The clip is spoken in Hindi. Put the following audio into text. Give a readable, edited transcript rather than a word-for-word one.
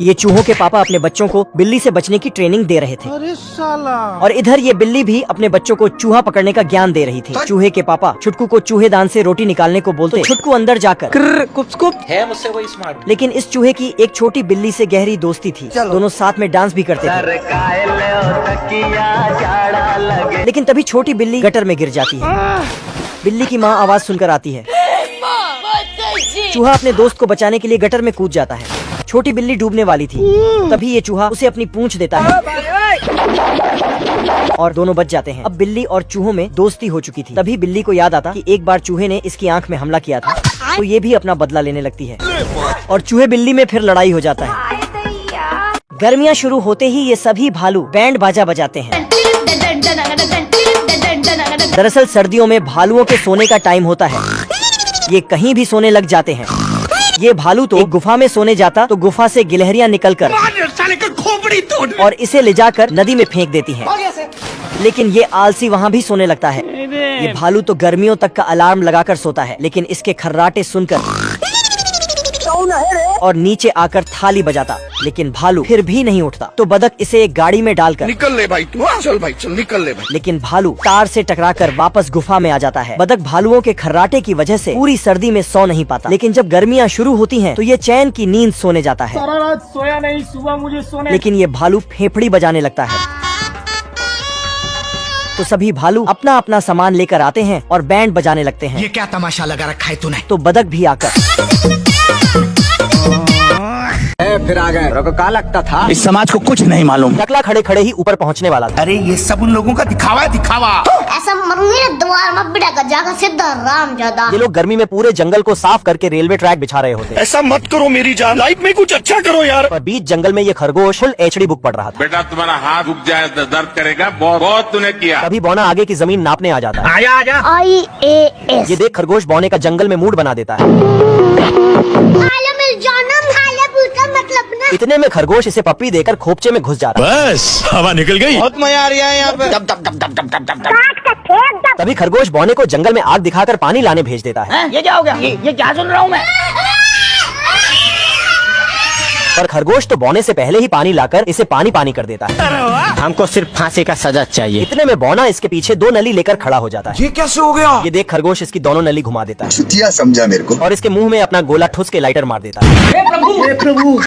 ये चूहों के पापा अपने बच्चों को बिल्ली से बचने की ट्रेनिंग दे रहे थे। अरे साला। और इधर ये बिल्ली भी अपने बच्चों को चूहा पकड़ने का ज्ञान दे रही थी। चूहे के पापा छुटकू को चूहेदान से रोटी निकालने को बोलते। छुटकू अंदर जाकर है मुझसे कोई स्मार्ट। लेकिन इस चूहे की एक छोटी बिल्ली से गहरी दोस्ती थी। दोनों साथ में डांस भी करते थे। लेकिन तभी छोटी बिल्ली गटर में गिर जाती है। बिल्ली की माँ आवाज सुनकर आती है। चूहा अपने दोस्त को बचाने के लिए गटर में कूद जाता है। छोटी बिल्ली डूबने वाली थी। तभी ये चूहा उसे अपनी पूंछ देता है और दोनों बच जाते हैं। अब बिल्ली और चूहों में दोस्ती हो चुकी थी। तभी बिल्ली को याद आता कि एक बार चूहे ने इसकी आंख में हमला किया था, तो ये भी अपना बदला लेने लगती है और चूहे बिल्ली में फिर लड़ाई हो जाता है। गर्मियाँ शुरू होते ही ये सभी भालू बैंड बाजा बजाते हैं। दरअसल सर्दियों में भालुओं के सोने का टाइम होता है। ये कहीं भी सोने लग जाते हैं। ये भालू तो गुफा में सोने जाता तो गुफा से गिलहरियां निकलकर और इसे ले जाकर नदी में फेंक देती हैं। लेकिन ये आलसी वहाँ भी सोने लगता है। ये भालू तो गर्मियों तक का अलार्म लगाकर सोता है, लेकिन इसके खर्राटे सुनकर और नीचे आकर थाली बजाता, लेकिन भालू फिर भी नहीं उठता। तो बदक इसे एक गाड़ी में डालकर निकल ले भाई तू, चल भाई चल निकल ले भाई। लेकिन भालू तार से टकराकर वापस गुफा में आ जाता है। बदक भालुओं के खर्राटे की वजह से पूरी सर्दी में सो नहीं पाता, लेकिन जब गर्मियाँ शुरू होती हैं तो ये चैन की नींद सोने जाता है। सारा रात सोया नहीं, सुबह मुझे सोने। लेकिन ये भालू फेफड़ी बजाने लगता है। तो सभी भालू अपना अपना सामान लेकर आते हैं और बैंड बजाने लगते हैं। ये क्या तमाशा लगा रखा है तूने? तो बदक भी आकर फिर आ गए। को का लगता था इस समाज को कुछ नहीं मालूम। टकला खड़े खड़े ही ऊपर पहुंचने वाला था। अरे ये सब उन लोगों का दिखावा है, दिखावा। ऐसा मरूंगी ना द्वार में बिठा कर जाकर सीधा राम ज्यादा। ये लोग गर्मी में पूरे जंगल को साफ करके रेलवे ट्रैक बिछा रहे होते। ऐसा मत करो मेरी जान, लाइफ में कुछ अच्छा करो यार। पर बीच जंगल में ये खरगोश फुल एचडी बुक पढ़ रहा था। बेटा तुम्हारा हाथ रुक जाए तो दर्द करेगा, बहुत तूने किया। तभी बौना आगे की जमीन नापने आ जाता है। आया आजा। IAS ये देख खरगोश बौने का जंगल में मूड बना देता है। मतलब ना। इतने में खरगोश इसे पप्पी देकर खोपचे में घुस जा रहा है। बस हवा निकल गई। बहुत मजा आ रहा है यहाँ पे। दब दब दब दब दब दब दब। तभी खरगोश बौने को जंगल में आग दिखाकर पानी लाने भेज देता है। ये क्या हो गया? ये क्या सुन रहा हूँ मैं? पर खरगोश तो बौने से पहले ही पानी लाकर इसे पानी पानी कर देता है। हमको सिर्फ फांसी का सजा चाहिए। इतने में बौना इसके पीछे 2 नली लेकर खड़ा हो जाता है। ये कैसे हो गया? ये देख खरगोश इसकी दोनों नली घुमा देता है छुट्टियां समझा मेरे को। और इसके मुंह में अपना गोला ठुस के लाइटर मार देता है। हे प्रभु।